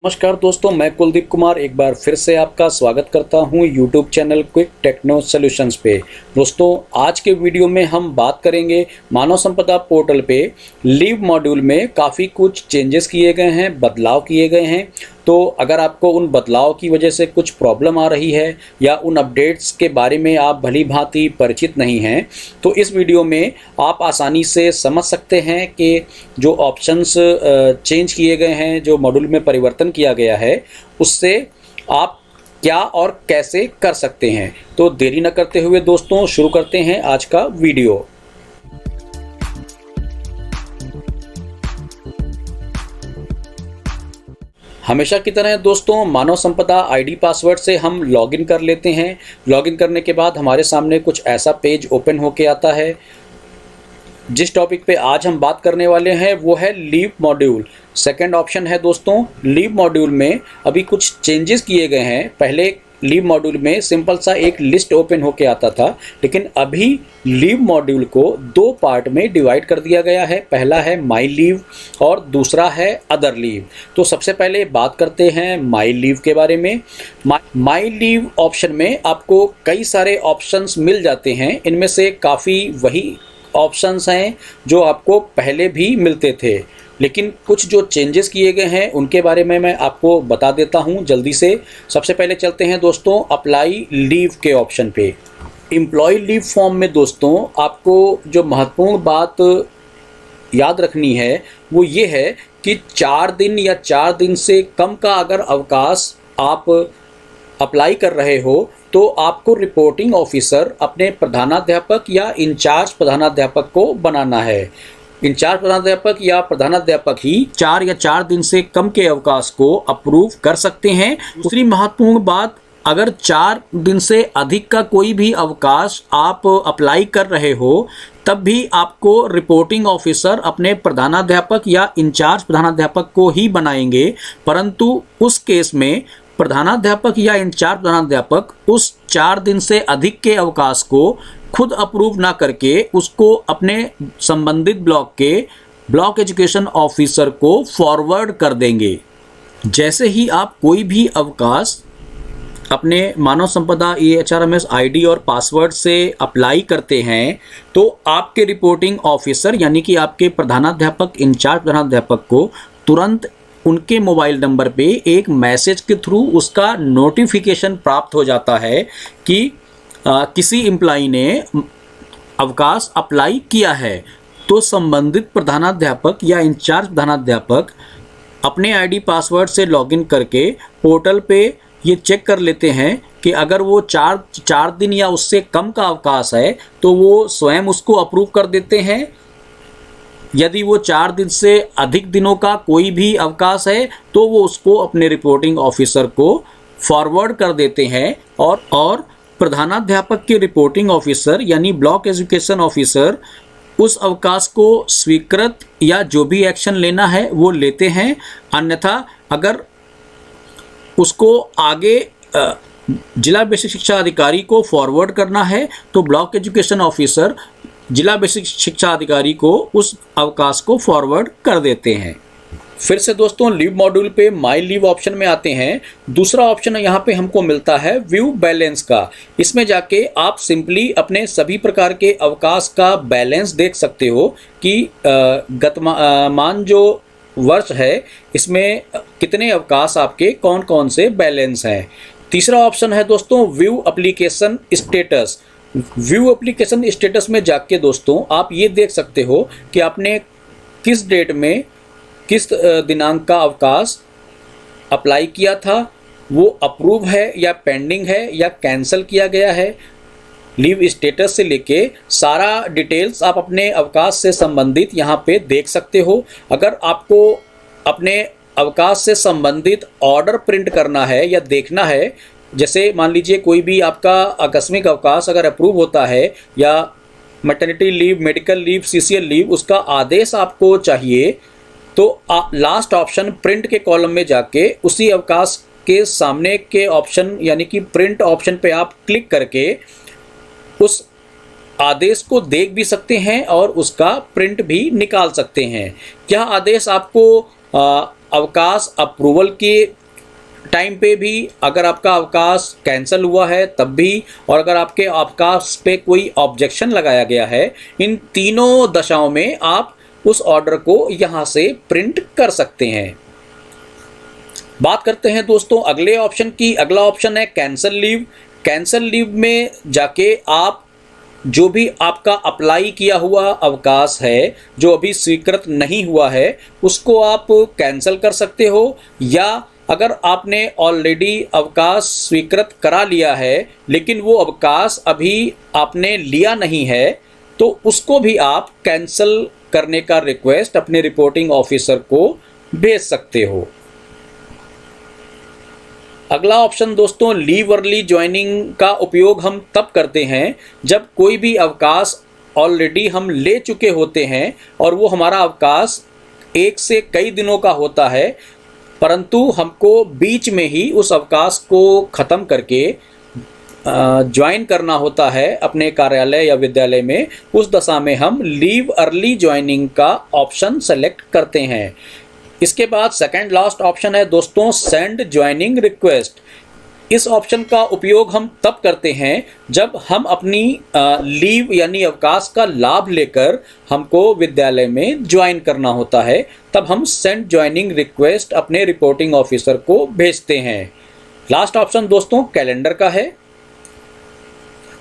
नमस्कार दोस्तों, मैं कुलदीप कुमार एक बार फिर से आपका स्वागत करता हूं YouTube channel quick techno solutions पे। दोस्तों, आज के वीडियो में हम बात करेंगे मानव संपदा पोर्टल पे लीव मॉड्यूल में काफ़ी कुछ चेंजेस किए गए हैं, बदलाव किए गए हैं। तो अगर आपको उन बदलाव की वजह से कुछ प्रॉब्लम आ रही है या उन अपडेट्स के बारे में आप भली भांति परिचित नहीं हैं, तो इस वीडियो में आप आसानी से समझ सकते हैं कि जो ऑप्शंस चेंज किए गए हैं, जो मॉड्यूल में परिवर्तन किया गया है, उससे आप क्या और कैसे कर सकते हैं। तो देरी न करते हुए दोस्तों शुरू करते हैं आज का वीडियो। हमेशा की तरह दोस्तों मानव संपदा आईडी पासवर्ड से हम लॉगिन कर लेते हैं। लॉगिन करने के बाद हमारे सामने कुछ ऐसा पेज ओपन होके आता है। जिस टॉपिक पे आज हम बात करने वाले हैं वो है लीव मॉड्यूल। सेकंड ऑप्शन है दोस्तों, लीव मॉड्यूल में अभी कुछ चेंजेस किए गए हैं। पहले लीव मॉड्यूल में सिंपल सा एक लिस्ट ओपन होके आता था, लेकिन अभी लीव मॉड्यूल को दो पार्ट में डिवाइड कर दिया गया है। पहला है माई लीव और दूसरा है अदर लीव। तो सबसे पहले बात करते हैं माई लीव के बारे में। माई लीव ऑप्शन में आपको कई सारे ऑप्शंस मिल जाते हैं। इनमें से काफ़ी वही ऑप्शंस हैं जो आपको पहले भी मिलते थे, लेकिन कुछ जो चेंजेस किए गए हैं उनके बारे में मैं आपको बता देता हूं जल्दी से। सबसे पहले चलते हैं दोस्तों अप्लाई लीव के ऑप्शन पे। एम्प्लॉय लीव फॉर्म में दोस्तों आपको जो महत्वपूर्ण बात याद रखनी है वो ये है कि 4 दिन या 4 दिन से कम का अगर अवकाश आप अप्लाई कर रहे हो तो आपको रिपोर्टिंग ऑफिसर अपने प्रधानाध्यापक या इंचार्ज प्रधानाध्यापक को बनाना है। इंचार्ज प्रधानाध्यापक या प्रधानाध्यापक ही 4 या 4 दिन से कम के अवकाश को अप्रूव कर सकते हैं। दूसरी महत्वपूर्ण बात, अगर 4 दिन से अधिक का कोई भी अवकाश आप अप्लाई कर रहे हो तब भी आपको रिपोर्टिंग ऑफिसर अपने प्रधानाध्यापक या इंचार्ज प्रधानाध्यापक को ही बनाएंगे, परंतु उस केस में प्रधानाध्यापक या इंचार्ज प्रधानाध्यापक उस 4 दिन से अधिक के अवकाश को खुद अप्रूव ना करके उसको अपने संबंधित ब्लॉक के ब्लॉक एजुकेशन ऑफिसर को फॉरवर्ड कर देंगे। जैसे ही आप कोई भी अवकाश अपने मानव संपदा EHRMS आईडी और पासवर्ड से अप्लाई करते हैं तो आपके रिपोर्टिंग ऑफिसर यानी कि आपके प्रधानाध्यापक इंचार्ज प्रधानाध्यापक को तुरंत उनके मोबाइल नंबर पे एक मैसेज के थ्रू उसका नोटिफिकेशन प्राप्त हो जाता है कि किसी एम्प्लॉई ने अवकाश अप्लाई किया है। तो संबंधित प्रधानाध्यापक या इंचार्ज प्रधानाध्यापक अपने आईडी पासवर्ड से लॉगिन करके पोर्टल पे ये चेक कर लेते हैं कि अगर वो 4 दिन या उससे कम का अवकाश है तो वो स्वयं उसको अप्रूव कर देते हैं। यदि वो 4 दिन से अधिक दिनों का कोई भी अवकाश है तो वो उसको अपने रिपोर्टिंग ऑफिसर को फॉरवर्ड कर देते हैं और प्रधानाध्यापक के रिपोर्टिंग ऑफिसर यानी ब्लॉक एजुकेशन ऑफिसर उस अवकाश को स्वीकृत या जो भी एक्शन लेना है वो लेते हैं। अन्यथा अगर उसको आगे जिला बेसिक शिक्षा अधिकारी को फॉरवर्ड करना है तो ब्लॉक एजुकेशन ऑफिसर जिला बेसिक शिक्षा अधिकारी को उस अवकाश को फॉरवर्ड कर देते हैं। फिर से दोस्तों लीव मॉड्यूल पे माई लीव ऑप्शन में आते हैं। दूसरा ऑप्शन यहाँ पे हमको मिलता है व्यू बैलेंस का। इसमें जाके आप सिंपली अपने सभी प्रकार के अवकाश का बैलेंस देख सकते हो कि गतमान जो वर्ष है इसमें कितने अवकाश आपके कौन कौन से बैलेंस हैं। तीसरा ऑप्शन है दोस्तों view application status. View application status में जाके दोस्तों आप ये देख सकते हो कि आपने किस डेट में किस दिनांक का अवकाश अप्लाई किया था, वो अप्रूव है या पेंडिंग है या कैंसिल किया गया है। लीव स्टेटस से लेके सारा डिटेल्स आप अपने अवकाश से संबंधित यहाँ पे देख सकते हो। अगर आपको अपने अवकाश से संबंधित ऑर्डर प्रिंट करना है या देखना है, जैसे मान लीजिए कोई भी आपका आकस्मिक अवकाश अगर अप्रूव होता है या maternity leave, medical leave, CCL leave, उसका आदेश आपको चाहिए तो लास्ट ऑप्शन प्रिंट के कॉलम में जाके उसी अवकाश के सामने के ऑप्शन यानी कि प्रिंट ऑप्शन पे आप क्लिक करके उस आदेश को देख भी सकते हैं और उसका प्रिंट भी निकाल सकते हैं। यह आदेश आपको अवकाश अप्रूवल के टाइम पे भी, अगर आपका अवकाश कैंसिल हुआ है तब भी, और अगर आपके अवकाश पे कोई ऑब्जेक्शन लगाया गया है, इन तीनों दशाओं में आप उस ऑर्डर को यहाँ से प्रिंट कर सकते हैं। बात करते हैं दोस्तों अगले ऑप्शन की। अगला ऑप्शन है कैंसिल लीव। कैंसिल लीव में जाके आप जो भी आपका अप्लाई किया हुआ अवकाश है जो अभी स्वीकृत नहीं हुआ है उसको आप कैंसिल कर सकते हो, या अगर आपने ऑलरेडी अवकाश स्वीकृत करा लिया है लेकिन वो अवकाश अभी आपने लिया नहीं है तो उसको भी आप कैंसिल करने का रिक्वेस्ट अपने रिपोर्टिंग ऑफिसर को भेज सकते हो। अगला ऑप्शन दोस्तों लीव अर्ली ज्वाइनिंग का उपयोग हम तब करते हैं जब कोई भी अवकाश ऑलरेडी हम ले चुके होते हैं और वो हमारा अवकाश एक से कई दिनों का होता है, परंतु हमको बीच में ही उस अवकाश को ख़त्म करके ज्वाइन करना होता है अपने कार्यालय या विद्यालय में। उस दशा में हम लीव अर्ली ज्वाइनिंग का ऑप्शन सेलेक्ट करते हैं। इसके बाद सेकंड लास्ट ऑप्शन है दोस्तों सेंड ज्वाइनिंग रिक्वेस्ट। इस ऑप्शन का उपयोग हम तब करते हैं जब हम अपनी लीव यानी अवकाश का लाभ लेकर हमको विद्यालय में ज्वाइन करना होता है, तब हम सेंड ज्वाइनिंग रिक्वेस्ट अपने रिपोर्टिंग ऑफिसर को भेजते हैं। लास्ट ऑप्शन दोस्तों कैलेंडर का है।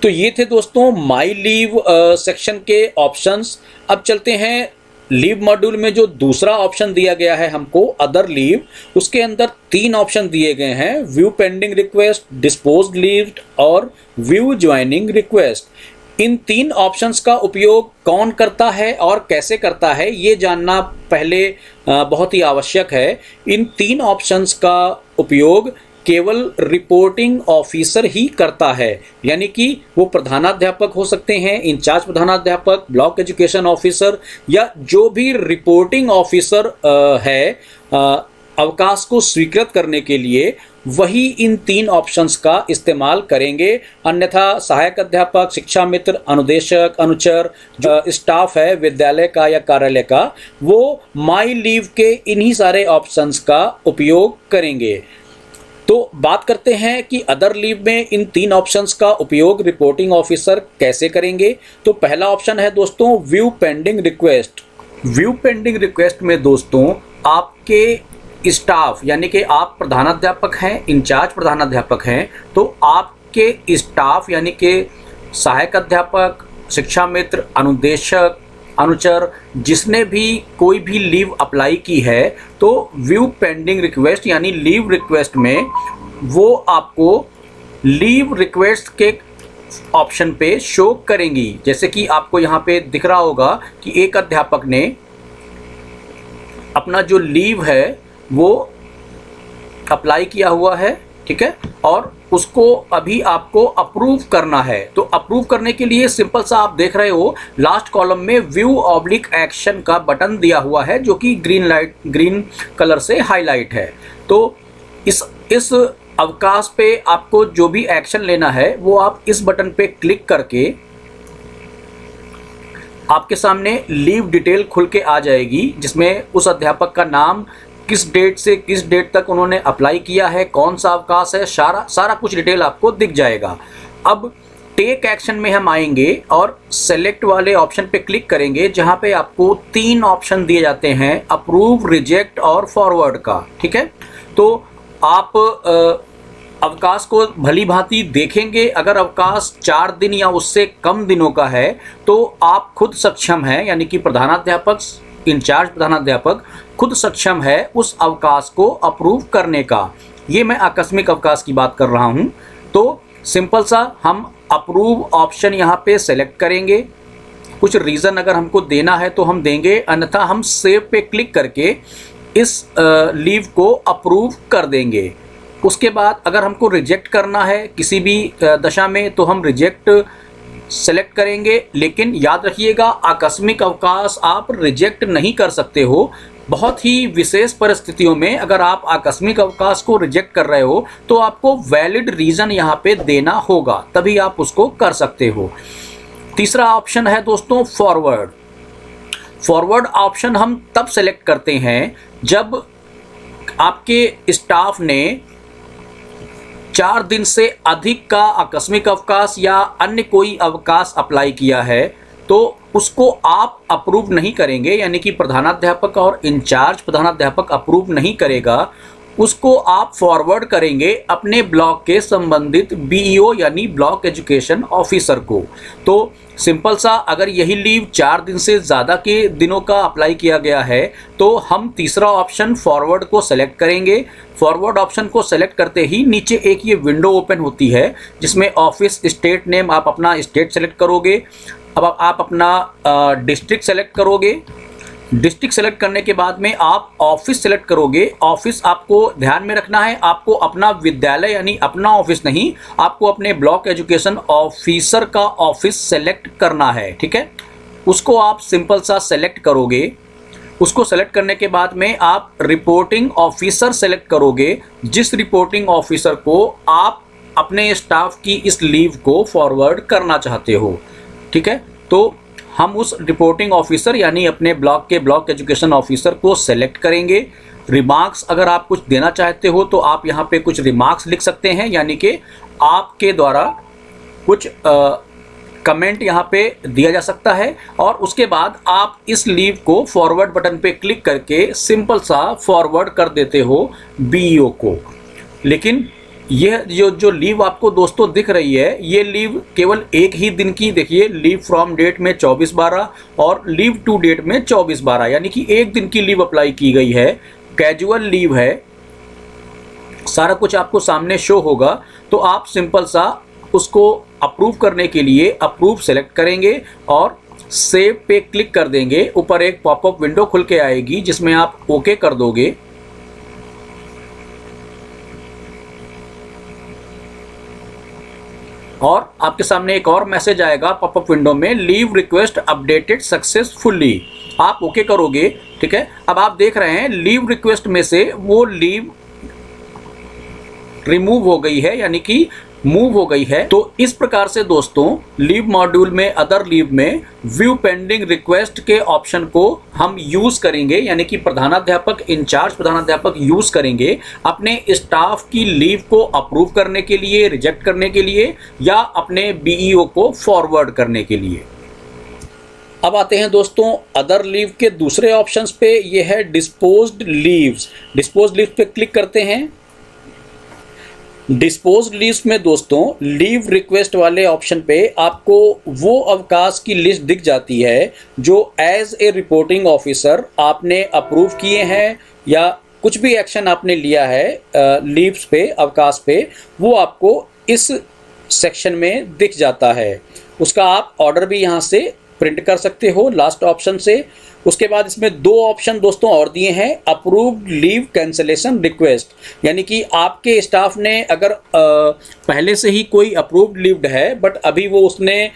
तो ये थे दोस्तों माई लीव सेक्शन के ऑप्शंस। अब चलते हैं लीव मॉड्यूल में जो दूसरा ऑप्शन दिया गया है हमको अदर लीव, उसके अंदर 3 ऑप्शन दिए गए हैं, view pending request, disposed leave और व्यू ज्वाइनिंग रिक्वेस्ट। इन 3 ऑप्शंस का उपयोग कौन करता है और कैसे करता है ये जानना पहले बहुत ही आवश्यक है। इन 3 ऑप्शंस का उपयोग केवल रिपोर्टिंग ऑफिसर ही करता है, यानी कि वो प्रधानाध्यापक हो सकते हैं, इंचार्ज प्रधानाध्यापक, ब्लॉक एजुकेशन ऑफिसर या जो भी रिपोर्टिंग ऑफिसर है अवकाश को स्वीकृत करने के लिए, वही इन 3 ऑप्शंस का इस्तेमाल करेंगे। अन्यथा सहायक अध्यापक, शिक्षा मित्र, अनुदेशक, अनुचर, जो स्टाफ है विद्यालय का या कार्यालय का, वो माई लीव के इन्हीं सारे ऑप्शंस का उपयोग करेंगे। तो बात करते हैं कि अदर लीव में इन 3 ऑप्शंस का उपयोग रिपोर्टिंग ऑफिसर कैसे करेंगे। तो पहला ऑप्शन है दोस्तों view pending request. View pending request में दोस्तों आपके स्टाफ यानी कि आप प्रधानाध्यापक हैं, इंचार्ज प्रधानाध्यापक हैं, तो आपके स्टाफ यानी कि सहायक अध्यापक, शिक्षा मित्र, अनुदेशक, अनुचर, जिसने भी कोई भी लीव अप्लाई की है, तो व्यू पेंडिंग रिक्वेस्ट यानी लीव रिक्वेस्ट में वो आपको लीव रिक्वेस्ट के ऑप्शन पे शो करेंगी। जैसे कि आपको यहाँ पे दिख रहा होगा कि एक अध्यापक ने अपना जो लीव है वो अप्लाई किया हुआ है, ठीक है, और उसको अभी आपको अप्रूव करना है। तो अप्रूव करने के लिए सिंपल सा आप देख रहे हो लास्ट कॉलम में व्यू ऑब्लिक एक्शन का बटन दिया हुआ है जो कि ग्रीन कलर से हाईलाइट है। तो इस अवकाश पे आपको जो भी एक्शन लेना है वो आप इस बटन पे क्लिक करके आपके सामने लीव डिटेल खुल के आ जाएगी, जिसमें उस अध्यापक का नाम, किस डेट से किस डेट तक उन्होंने अप्लाई किया है, कौन सा अवकाश है, सारा कुछ डिटेल आपको दिख जाएगा। अब टेक एक्शन में हम आएंगे और सेलेक्ट वाले ऑप्शन पे क्लिक करेंगे जहां पे आपको 3 ऑप्शन दिए जाते हैं, अप्रूव, रिजेक्ट और फॉरवर्ड का, ठीक है। तो आप अवकाश को भली भांति देखेंगे। अगर अवकाश 4 दिन या उससे कम दिनों का है तो आप खुद सक्षम हैं, यानी कि प्रधानाध्यापक, इंचार्ज प्रधानाध्यापक खुद सक्षम है उस अवकाश को अप्रूव करने का। ये मैं आकस्मिक अवकाश की बात कर रहा हूँ। तो सिंपल सा हम अप्रूव ऑप्शन यहाँ पे सेलेक्ट करेंगे। कुछ रीज़न अगर हमको देना है तो हम देंगे, अन्यथा हम सेव पे क्लिक करके इस लीव को अप्रूव कर देंगे। उसके बाद अगर हमको रिजेक्ट करना है किसी भी दशा में तो हम रिजेक्ट सेलेक्ट करेंगे। लेकिन याद रखिएगा आकस्मिक अवकाश आप रिजेक्ट नहीं कर सकते हो। बहुत ही विशेष परिस्थितियों में अगर आप आकस्मिक अवकाश को रिजेक्ट कर रहे हो तो आपको वैलिड रीज़न यहाँ पे देना होगा, तभी आप उसको कर सकते हो। तीसरा ऑप्शन है दोस्तों फॉरवर्ड। फॉरवर्ड ऑप्शन हम तब सेलेक्ट करते हैं जब आपके स्टाफ ने 4 दिन से अधिक का आकस्मिक अवकाश या अन्य कोई अवकाश अप्लाई किया है तो उसको आप अप्रूव नहीं करेंगे, यानी कि प्रधानाध्यापक और इंचार्ज प्रधानाध्यापक अप्रूव नहीं करेगा, उसको आप फॉरवर्ड करेंगे अपने ब्लॉक के संबंधित बीईओ यानी ब्लॉक एजुकेशन ऑफिसर को। तो सिंपल सा, अगर यही लीव 4 दिन से ज़्यादा के दिनों का अप्लाई किया गया है तो हम तीसरा ऑप्शन फॉरवर्ड को सेलेक्ट करेंगे। फॉरवर्ड ऑप्शन को सेलेक्ट करते ही नीचे एक ये विंडो ओपन होती है जिसमें ऑफिस स्टेट नेम, आप अपना स्टेट सेलेक्ट करोगे। अब आप अपना डिस्ट्रिक्ट सेलेक्ट करोगे। डिस्ट्रिक्ट सेलेक्ट करने के बाद में आप ऑफिस सेलेक्ट करोगे। ऑफिस आपको ध्यान में रखना है, आपको अपना विद्यालय यानी अपना ऑफिस नहीं, आपको अपने ब्लॉक एजुकेशन ऑफिसर का ऑफिस सेलेक्ट करना है, ठीक है। उसको आप सिंपल सा सेलेक्ट करोगे। उसको सेलेक्ट करने के बाद में आप रिपोर्टिंग ऑफिसर सेलेक्ट करोगे, जिस रिपोर्टिंग ऑफिसर को आप अपने स्टाफ की इस लीव को फॉरवर्ड करना चाहते हो, ठीक है। तो हम उस रिपोर्टिंग ऑफिसर यानी अपने ब्लॉक के ब्लॉक एजुकेशन ऑफिसर को सेलेक्ट करेंगे। रिमार्क्स अगर आप कुछ देना चाहते हो तो आप यहाँ पे कुछ रिमार्क्स लिख सकते हैं, यानी कि आपके द्वारा कुछ कमेंट यहाँ पे दिया जा सकता है। और उसके बाद आप इस लीव को फॉरवर्ड बटन पे क्लिक करके सिंपल सा फॉरवर्ड कर देते हो बीईओ को। लेकिन यह जो लीव आपको दोस्तों दिख रही है, ये लीव केवल एक ही दिन की, देखिए लीव फ्रॉम डेट में 24/12 और लीव टू डेट में 24/12, यानी कि एक दिन की लीव अप्लाई की गई है, कैजुअल लीव है। सारा कुछ आपको सामने शो होगा। तो आप सिंपल सा उसको अप्रूव करने के लिए अप्रूव सेलेक्ट करेंगे और सेव पे क्लिक कर देंगे। ऊपर एक पॉपअप विंडो खुल के आएगी जिसमें आप ओके कर दोगे। और आपके सामने एक और मैसेज आएगा पॉपअप विंडो में, लीव रिक्वेस्ट अपडेटेड सक्सेसफुली। आप ओके करोगे, ठीक है। अब आप देख रहे हैं लीव रिक्वेस्ट में से वो लीव रिमूव हो गई है, यानी कि मूव हो गई है। तो इस प्रकार से दोस्तों लीव मॉड्यूल में अदर लीव में व्यू पेंडिंग रिक्वेस्ट के ऑप्शन को हम यूज करेंगे, यानी कि प्रधानाध्यापक इंचार्ज प्रधानाध्यापक यूज करेंगे अपने स्टाफ की लीव को अप्रूव करने के लिए, रिजेक्ट करने के लिए या अपने बीईओ को फॉरवर्ड करने के लिए। अब आते हैं दोस्तों अदर लीव के दूसरे ऑप्शंस पे, ये है डिस्पोज्ड लीव्स। डिस्पोज्ड लीव पे क्लिक करते हैं। डिस्पोज्ड लीव्स में दोस्तों लीव रिक्वेस्ट वाले ऑप्शन पे आपको वो अवकाश की लिस्ट दिख जाती है जो एज ए रिपोर्टिंग ऑफिसर आपने अप्रूव किए हैं या कुछ भी एक्शन आपने लिया है लीव्स पे, अवकाश पे, वो आपको इस सेक्शन में दिख जाता है। उसका आप ऑर्डर भी यहाँ से प्रिंट कर सकते हो लास्ट ऑप्शन से। उसके बाद इसमें 2 ऑप्शन दोस्तों और दिए हैं, अप्रूव्ड लीव कैंसलेशन रिक्वेस्ट, यानी कि आपके स्टाफ ने अगर पहले से ही कोई अप्रूव्ड लीव्ड है बट अभी वो उसने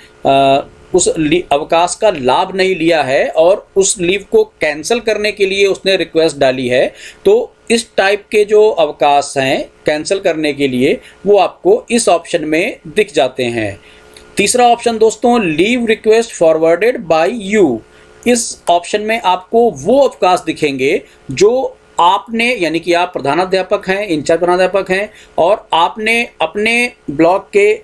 उस अवकाश का लाभ नहीं लिया है और उस लीव को कैंसिल करने के लिए उसने रिक्वेस्ट डाली है, तो इस टाइप के जो अवकाश हैं कैंसिल करने के लिए वो आपको इस ऑप्शन में दिख जाते हैं। तीसरा ऑप्शन दोस्तों leave request forwarded by you. इस ऑप्शन में आपको वो अवकाश दिखेंगे जो आपने, यानी कि आप प्रधानाध्यापक हैं, इंचार्ज प्रधानाध्यापक हैं और आपने अपने ब्लॉक के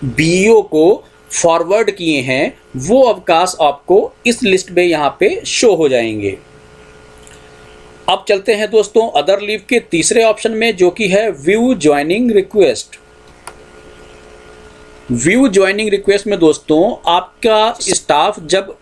बीईओ को फॉरवर्ड किए हैं, वो अवकाश आपको इस लिस्ट में यहाँ पे शो हो जाएंगे। अब चलते हैं दोस्तों अदर लीव के तीसरे ऑप्शन में जो कि है view joining request. View joining request में दोस्तों आपका स्टाफ जब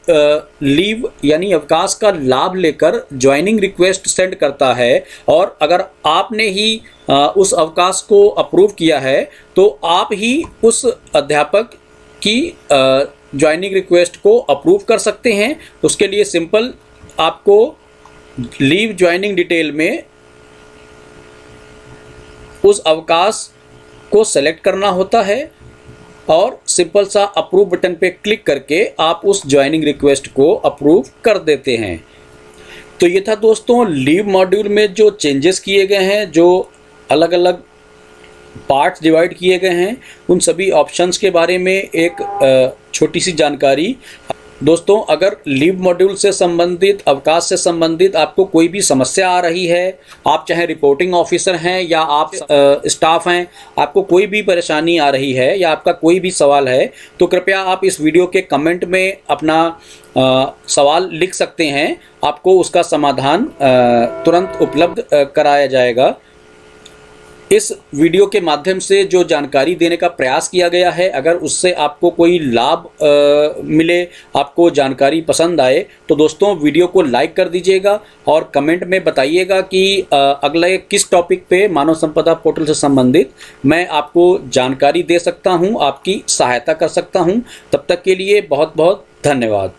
लीव यानी अवकाश का लाभ लेकर ज्वाइनिंग रिक्वेस्ट सेंड करता है और अगर आपने ही उस अवकाश को अप्रूव किया है तो आप ही उस अध्यापक की ज्वाइनिंग रिक्वेस्ट को अप्रूव कर सकते हैं। उसके लिए सिंपल आपको लीव ज्वाइनिंग डिटेल में उस अवकाश को सेलेक्ट करना होता है और सिंपल सा अप्रूव बटन पे क्लिक करके आप उस ज्वाइनिंग रिक्वेस्ट को अप्रूव कर देते हैं। तो ये था दोस्तों लीव मॉड्यूल में जो चेंजेस किए गए हैं, जो अलग अलग पार्ट्स डिवाइड किए गए हैं, उन सभी ऑप्शंस के बारे में एक छोटी सी जानकारी। दोस्तों, अगर लीव मॉड्यूल से संबंधित, अवकाश से संबंधित आपको कोई भी समस्या आ रही है, आप चाहे रिपोर्टिंग ऑफिसर हैं या आप स्टाफ हैं, आपको कोई भी परेशानी आ रही है या आपका कोई भी सवाल है, तो कृपया आप इस वीडियो के कमेंट में अपना सवाल लिख सकते हैं। आपको उसका समाधान तुरंत उपलब्ध कराया जाएगा। इस वीडियो के माध्यम से जो जानकारी देने का प्रयास किया गया है, अगर उससे आपको कोई लाभ मिले, आपको जानकारी पसंद आए, तो दोस्तों वीडियो को लाइक कर दीजिएगा और कमेंट में बताइएगा कि अगले किस टॉपिक पे मानव संपदा पोर्टल से संबंधित मैं आपको जानकारी दे सकता हूं, आपकी सहायता कर सकता हूं। तब तक के लिए बहुत बहुत धन्यवाद।